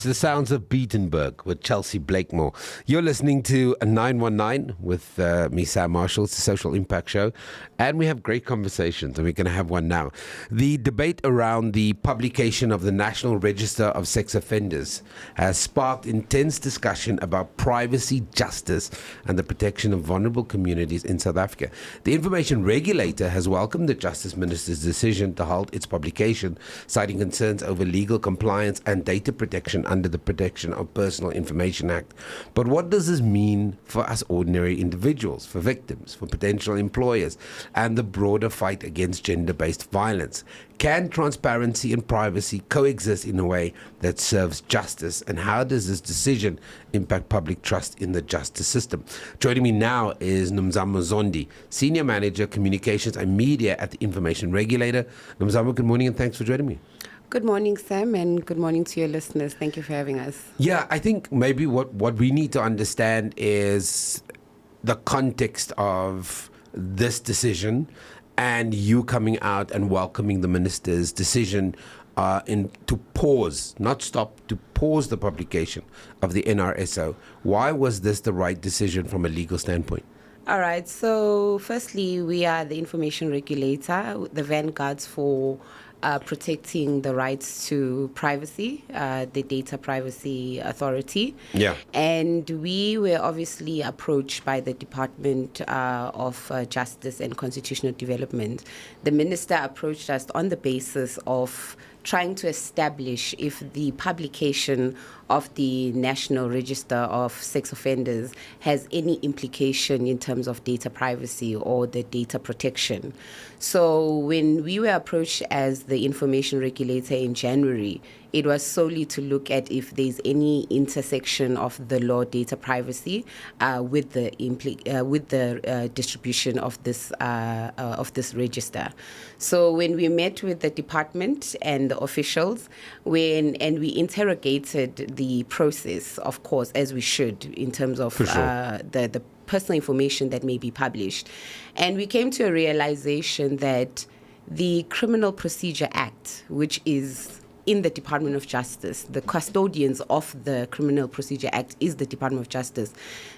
The sounds of Beatenberg with Chelsea Blakemore. You're listening to 919 with me, Samm Marshall. It's a social impact show, and we have great conversations, and we're going to have one now. The debate around the publication of the National Register of Sex Offenders has sparked intense discussion about privacy, justice, and the protection of vulnerable communities in South Africa. The Information Regulator has welcomed the Justice Minister's decision to halt its publication, citing concerns over legal compliance and data protection under the Protection of Personal Information Act. But what does this mean for us ordinary individuals, for victims, for potential employers, and the broader fight against gender-based violence? Can transparency and privacy coexist in a way that serves justice? And how does this decision impact public trust in the justice system? Joining me now is Nomzamo Zondi, Senior Manager, Communications and Media at the Information Regulator. Nomzamo, good morning and thanks for joining me. Good morning, Sam, and good morning to your listeners. Thank you for having us. Yeah, I think maybe what we need to understand is the context of this decision and you coming out and welcoming the minister's decision to pause, not stop, to pause the publication of the NRSO. Why was this the right decision from a legal standpoint? All right. So firstly, we are the Information Regulator, the vanguards for protecting the rights to privacy, the Data Privacy Authority. Yeah. And we were obviously approached by the Department of Justice and Constitutional Development. The minister approached us on the basis of trying to establish if the publication of the National Register of Sex Offenders has any implication in terms of data privacy or the data protection. So when we were approached as the Information Regulator in January, it was solely to look at if there's any intersection of the law data privacy with the distribution of this register. So when we met with the department and the officials, and we interrogated the process, of course, as we should, in terms of the personal information that may be published, and we came to a realization that the Criminal Procedure Act, which is in the Department of Justice, the custodians of the Criminal Procedure Act is the Department of Justice.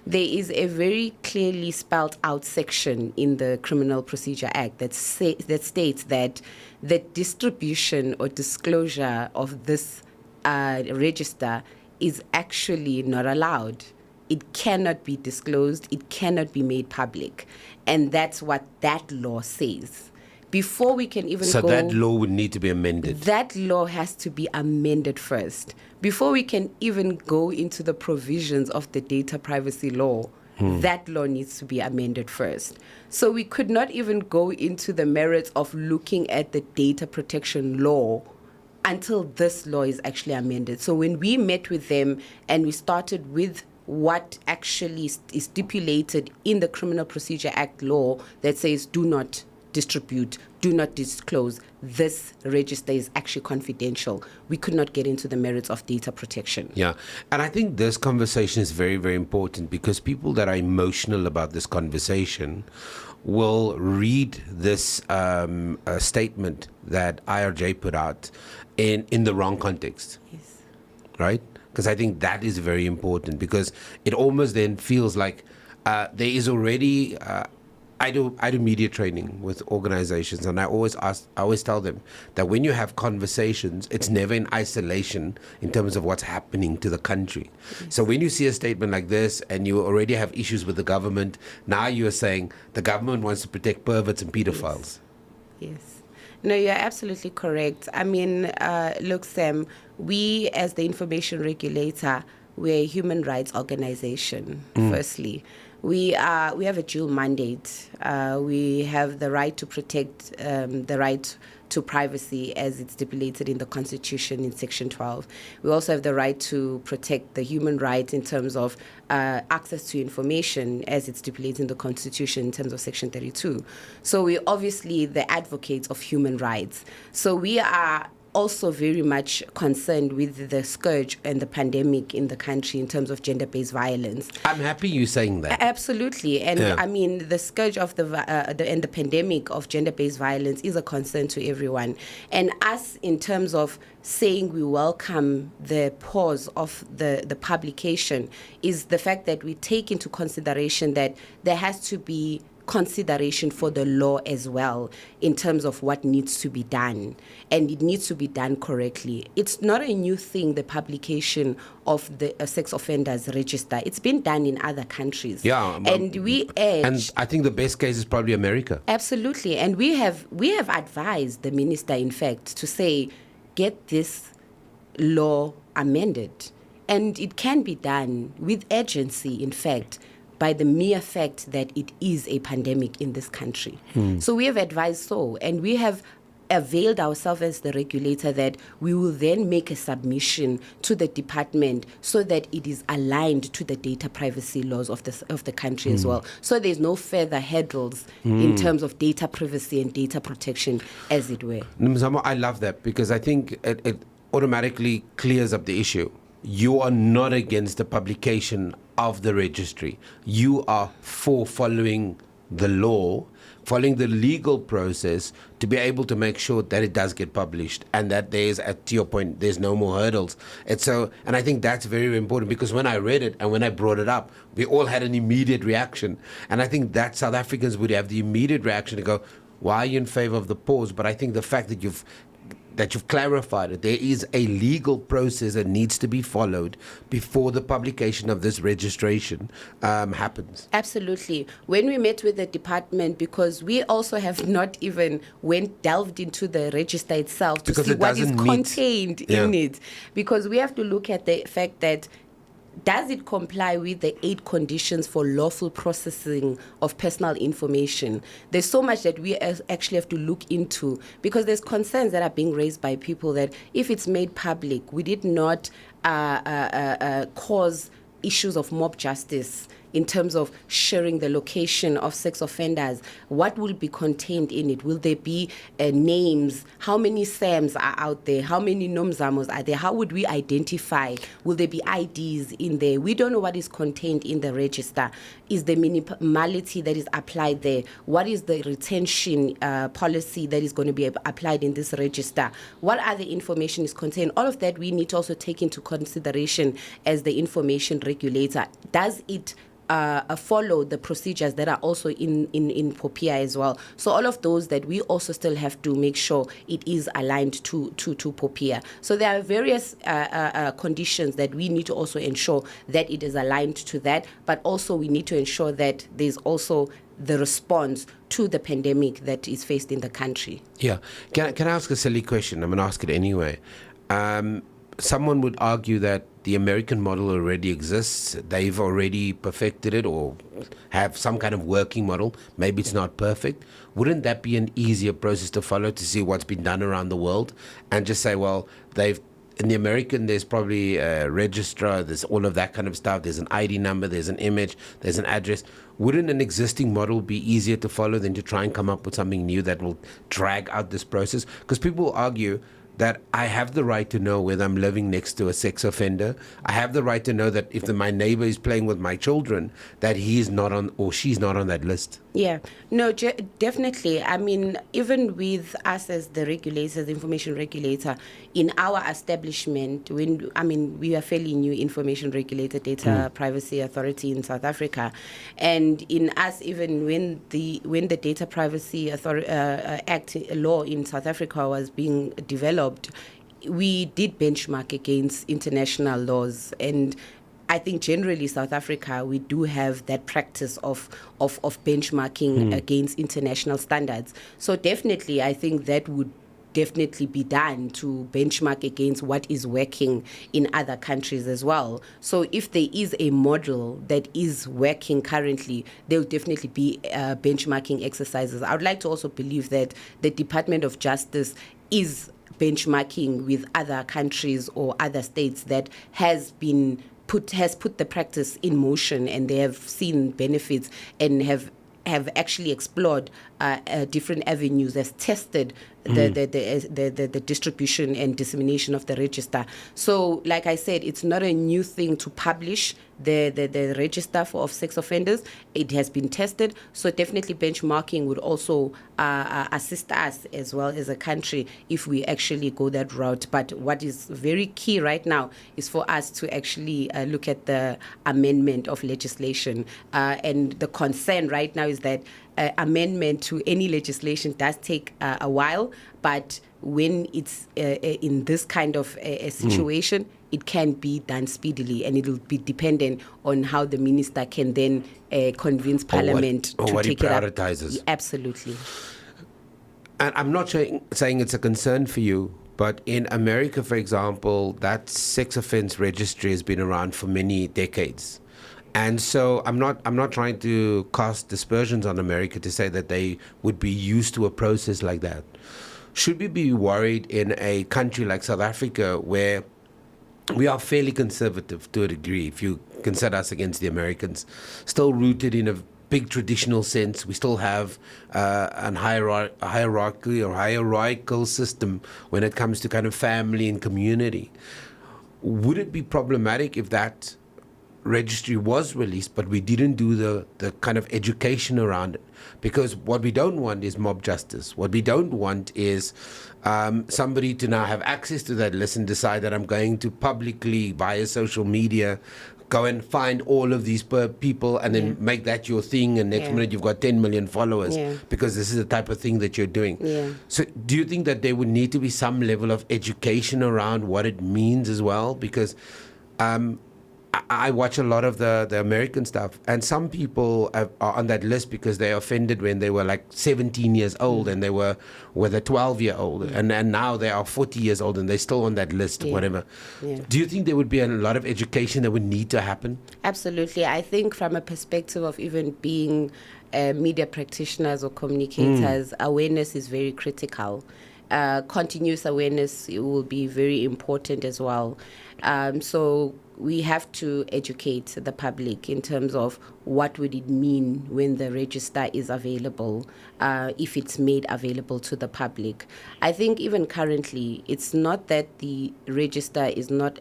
There is a very clearly spelled out section in the Criminal Procedure Act that states that the distribution or disclosure of this register is actually not allowed. It cannot be disclosed. It cannot be made public. And that's what that law says. Before we can even So that law would need to be amended. That law has to be amended first. Before we can even go into the provisions of the data privacy law, that law needs to be amended first. So we could not even go into the merits of looking at the data protection law until this law is actually amended. So when we met with them and we started with what actually is stipulated in the Criminal Procedure Act law that says do not distribute, do not disclose, this register is actually confidential. We could not get into the merits of data protection. Yeah, and I think this conversation is very, very important because people that are emotional about this conversation will read this statement that IRJ put out in the wrong context. Yes. Right? Because I think that is very important because it almost then feels like there is already... I do media training with organizations, and I always tell them that when you have conversations, it's never in isolation in terms of what's happening to the country. Yes. So when you see a statement like this and you already have issues with the government, now you're saying the government wants to protect perverts and pedophiles. Yes. No, you're absolutely correct. I mean, look, Sam, we as the Information Regulator, we're a human rights organization, firstly. We have a dual mandate. We have the right to protect the right to privacy as it's stipulated in the Constitution in Section 12. We also have the right to protect the human rights in terms of access to information as it's stipulated in the Constitution in terms of Section 32. So we're obviously the advocates of human rights. So we are also very much concerned with the scourge and the pandemic in the country in terms of gender-based violence. I'm happy you're saying that. Absolutely. And I mean, the scourge of and the pandemic of gender-based violence is a concern to everyone. And us, in terms of saying we welcome the pause of the publication, is the fact that we take into consideration that there has to be consideration for the law as well in terms of what needs to be done, and it needs to be done correctly. It's not a new thing, the publication of the sex offenders register. It's been done in other countries. Yeah, and we urge, and I think the best case is probably America. Absolutely. And we have advised the minister, in fact, to say, get this law amended. And it can be done with urgency, in fact, by the mere fact that it is a pandemic in this country. So we have advised so, and we have availed ourselves as the regulator that we will then make a submission to the department so that it is aligned to the data privacy laws of the country as well. So there's no further hurdles in terms of data privacy and data protection, as it were. Nomzamo, I love that because I think it automatically clears up the issue. You are not against the publication of the registry. You are for following the law, following the legal process to be able to make sure that it does get published and that there's, to your point, there's no more hurdles. And I think that's very, very important because when I read it and when I brought it up, we all had an immediate reaction. And I think that South Africans would have the immediate reaction to go, why are you in favor of the pause? But I think the fact that you've clarified it. There is a legal process that needs to be followed before the publication of this registration happens. Absolutely. When we met with the department, because we also have not even delved into the register itself to see what is contained in it, because we have to look at the fact that does it comply with the 8 conditions for lawful processing of personal information? There's so much that we actually have to look into because there's concerns that are being raised by people that if it's made public, would it not cause issues of mob justice in terms of sharing the location of sex offenders? What will be contained in it? Will there be names? How many Samms are out there? How many Nomzamos are there? How would we identify? Will there be IDs in there? We don't know what is contained in the register. Is the minimality that is applied there? What is the retention policy that is going to be applied in this register? What other information is contained? All of that we need to also take into consideration as the information regulator. Does it follow the procedures that are also in POPIA as well? So all of those that we also still have to make sure it is aligned to POPIA. So there are various conditions that we need to also ensure that it is aligned to that, but also we need to ensure that there's also the response to the pandemic that is faced in the country. Yeah. Can I ask a silly question? I'm going to ask it anyway. Someone would argue that the American model already exists. They've already perfected it or have some kind of working model. Maybe it's not perfect. Wouldn't that be an easier process to follow to see what's been done around the world and just say, well, in the American, there's probably a registrar, there's all of that kind of stuff. There's an ID number, there's an image, there's an address. Wouldn't an existing model be easier to follow than to try and come up with something new that will drag out this process? Because people will argue that I have the right to know whether I'm living next to a sex offender. I have the right to know that if my neighbor is playing with my children, that he is not on or she's not on that list. Yeah, no, definitely. I mean, even with us as the regulators, the information regulator, in our establishment, we are fairly new information regulator, data privacy authority in South Africa, and in us, even when the data privacy act law in South Africa was being developed, we did benchmark against international laws. And I think generally South Africa, we do have that practice of benchmarking against international standards. So definitely, I think that would definitely be done to benchmark against what is working in other countries as well. So if there is a model that is working currently, there will definitely be benchmarking exercises. I would like to also believe that the Department of Justice is benchmarking with other countries or other states that has put the practice in motion, and they have seen benefits and have actually explored different avenues, has tested the distribution and dissemination of the register. So, like I said, it's not a new thing to publish the register of sex offenders. It has been tested. So definitely benchmarking would also assist us as well as a country if we actually go that route. But what is very key right now is for us to actually look at the amendment of legislation. And the concern right now is that amendment to any legislation does take a while, but when it's in this kind of a situation, it can be done speedily, and it will be dependent on how the minister can then convince Parliament to what take he it up. prioritizes. Absolutely. And I'm not saying it's a concern for you, but in America, for example, that sex offense registry has been around for many decades. And so I'm not trying to cast dispersions on America to say that they would be used to a process like that. Should we be worried in a country like South Africa, where we are fairly conservative to a degree, if you consider us against the Americans, still rooted in a big traditional sense? We still have an hierarchical system when it comes to kind of family and community. Would it be problematic if that registry was released, but we didn't do the kind of education around it? Because what we don't want is mob justice. What we don't want is somebody to now have access to that list and decide that I'm going to publicly, via social media, go and find all of these people and then make that your thing, and next minute you've got 10 million followers because this is the type of thing that you're doing. So do you think that there would need to be some level of education around what it means as well? Because I watch a lot of the American stuff, and some people are on that list because they offended when they were like 17 years old and they were with a 12-year-old, and now they are 40 years old and they're still on that list, whatever. Do you think there would be a lot of education that would need to happen? Absolutely. I think from a perspective of even being media practitioners or communicators, awareness is very critical. Continuous awareness will be very important as well. So we have to educate the public in terms of what would it mean when the register is available, if it's made available to the public. I think even currently, it's not that the register is not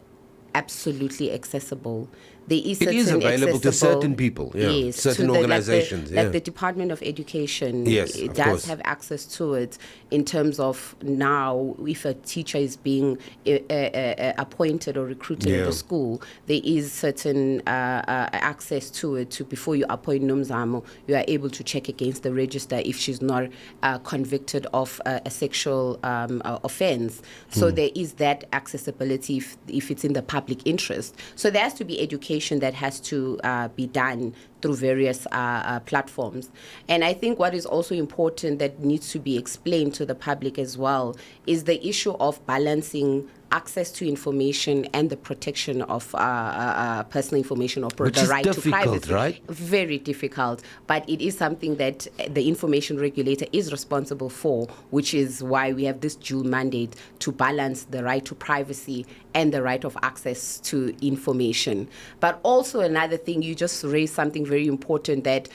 absolutely accessible. There is it is available to certain people, certain organizations. Like the Department of Education it does course. have access to it in terms of now if a teacher is being appointed or recruited at a school, there is certain access to it. Before you appoint Nomzamo, you are able to check against the register if she's not convicted of a sexual offense. So there is that accessibility if it's in the public interest. So there has to be education that has to be done through various platforms. And I think what is also important that needs to be explained to the public as well is the issue of balancing access to information and the protection of personal information, or the right to privacy. Right? Very difficult, but it is something that the Information Regulator is responsible for, which is why we have this dual mandate to balance the right to privacy and the right of access to information. But also another thing, you just raised something very important, that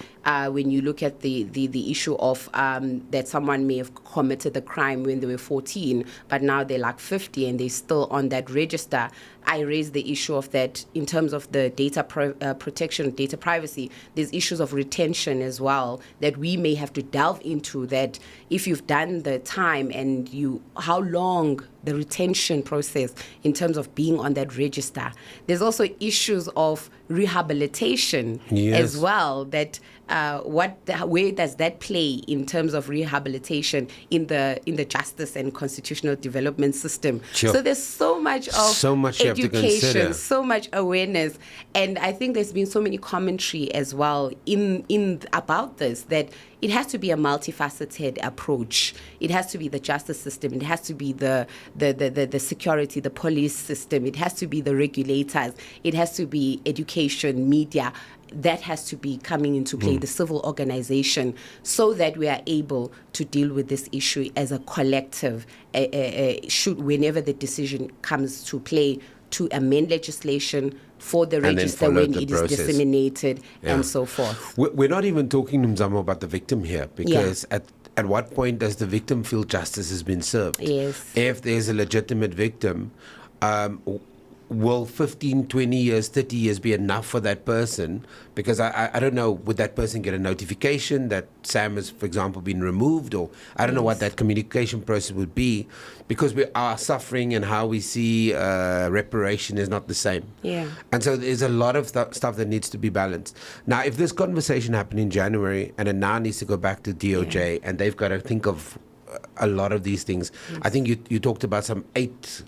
when you look at the issue of that someone may have committed the crime when they were 14, but now they're like 50 and they're still on that register. I raised the issue of that in terms of the data protection, data privacy. There's issues of retention as well that we may have to delve into, that if you've done the time and how long the retention process in terms of being on that register. There's also issues of rehabilitation as well, that where does that play in terms of rehabilitation in the justice and constitutional development system? So there's so much education, so much awareness, and I think there's been so many commentary as well in about this, that it has to be a multifaceted approach. It has to be the justice system. It has to be the security, the police system. It has to be the regulators. It has to be education, media. That has to be coming into play, the civil organization, so that we are able to deal with this issue as a collective, whenever the decision comes to play, to amend legislation for the register when it is disseminated and so forth. We're not even talking, Nomzamo, about the victim here, because at what point does the victim feel justice has been served? Yes. If there's a legitimate victim, will 15, 20 years, 30 years be enough for that person? Because I don't know, would that person get a notification that Samm has, for example, been removed? Or I don't know what that communication process would be, because we are suffering and how we see reparation is not the same. Yeah. And so there's a lot of stuff that needs to be balanced. Now, if this conversation happened in January and it now needs to go back to DOJ and they've got to think of a lot of these things, I think you talked about some eight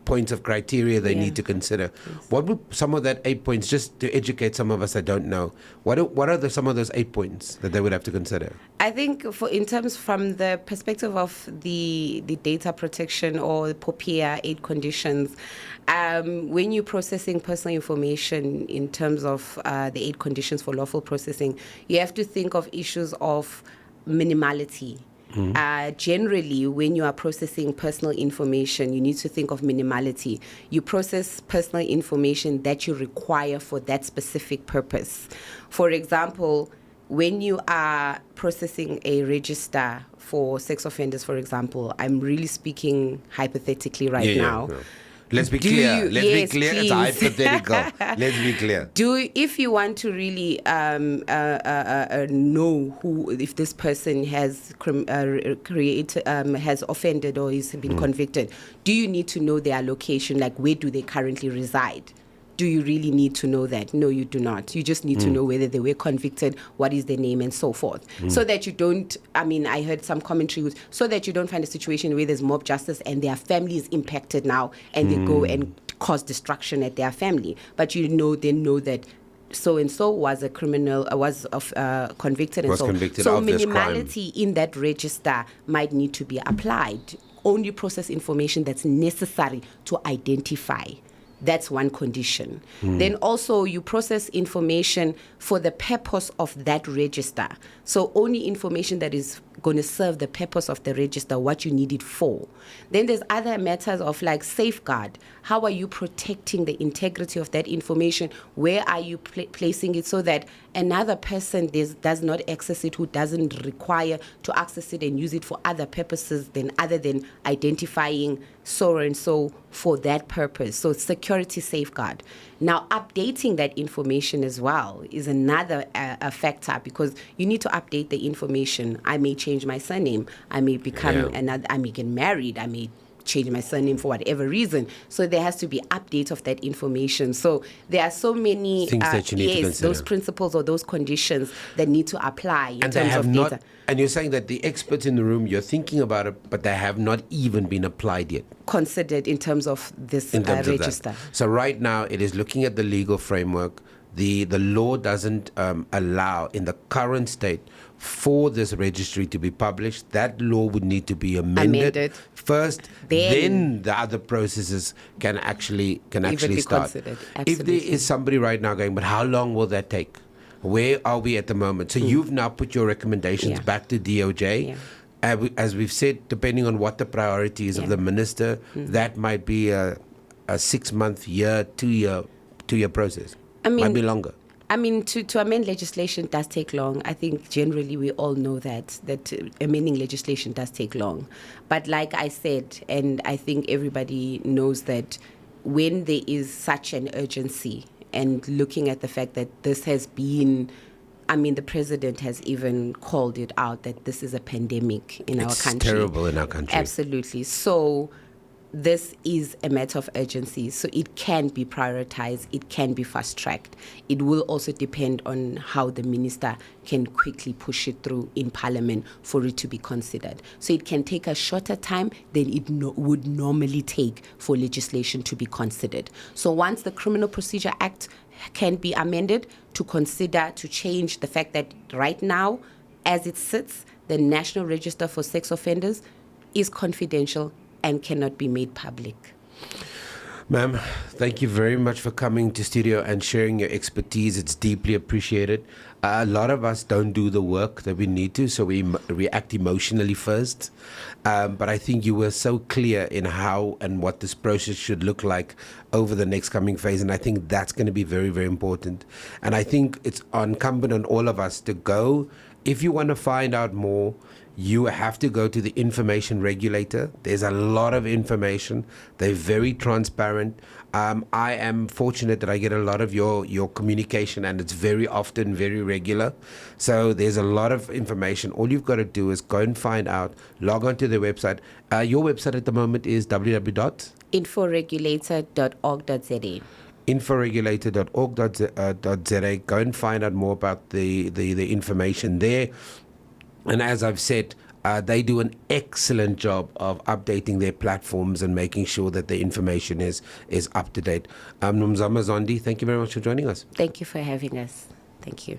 points of criteria they need to consider. What would some of that 8 points, just to educate some of us that don't know, what are some of those 8 points that they would have to consider? I think in terms from the perspective of the data protection or the POPIA 8 conditions, when you're processing personal information in terms of the 8 conditions for lawful processing, you have to think of issues of minimality. Generally, when you are processing personal information, you need to think of minimality. You process personal information that you require for that specific purpose. For example, when you are processing a register for sex offenders, for example, I'm really speaking hypothetically right now. Yeah. Let's be clear. Let's be clear. It's hypothetical. Let's be clear. If you want to really know if this person has has offended or has been convicted, do you need to know their location? Like, where do they currently reside? Do you really need to know that? No, you do not. You just need to know whether they were convicted, what is their name, and so forth. So that you don't, I heard some commentary, so that you don't find a situation where there's mob justice and their family is impacted now and they go and cause destruction at their family. But they know that so-and-so was a criminal, convicted and so on. So minimality in that register might need to be applied. Only process information that's necessary to identify. That's one condition. Then also you process information for the purpose of that register. So only information that is going to serve the purpose of the register, what you need it for. Then there's other matters of like safeguard. How are you protecting the integrity of that information? Where are you placing it so that another person does not access it, who doesn't require to access it and use it for other purposes other than identifying so and so for that purpose. So security safeguard. Now, updating that information as well is another factor, because you need to update the information. I may change my surname. I may become I may get married. I may change my surname for whatever reason. So there has to be update of that information. So there are so many things that you need to consider. Those principles or those conditions that need to apply in terms of data. And you're saying that the experts in the room, you're thinking about it, but they have not even been applied yet. Considered in terms of this register. So right now, it is looking at the legal framework. The law doesn't allow, in the current state, for this registry to be published. That law would need to be amended first, then the other processes can actually start. If there is somebody right now going, but how long will that take? Where are we at the moment? So you've now put your recommendations back to DOJ. As we've said, depending on what the priority is of the minister, that might be a 6-month, year, 2-year process. Might be longer. To amend legislation does take long. I think generally we all know that amending legislation does take long. But like I said, and I think everybody knows that when there is such an urgency, and looking at the fact that this has been, the president has even called it out that this is a pandemic in our country. It's terrible in our country. Absolutely. So this is a matter of urgency. So it can be prioritized. It can be fast-tracked. It will also depend on how the minister can quickly push it through in Parliament for it to be considered. So it can take a shorter time than it would normally take for legislation to be considered. So once the Criminal Procedure Act can be amended to consider to change the fact that right now, as it sits, the National Register for Sex Offenders is confidential and cannot be made public. Ma'am, thank you very much for coming to studio and sharing your expertise. It's deeply appreciated. A lot of us don't do the work that we need to, so we react emotionally first. But I think you were so clear in how and what this process should look like over the next coming phase, and I think that's going to be very, very important. And I think it's incumbent on all of us to go. If you want to find out more, you have to go to the Information Regulator. There's a lot of information. They're very transparent. I am fortunate that I get a lot of your communication, and it's very often, very regular. So there's a lot of information. All you've got to do is go and find out, log on to their website. Your website at the moment is inforegulator.org.za. inforegulator.org.za. Go and find out more about the information there. And as I've said, they do an excellent job of updating their platforms and making sure that the information is up to date. Nomzamo Zondi, thank you very much for joining us. Thank you for having us. Thank you.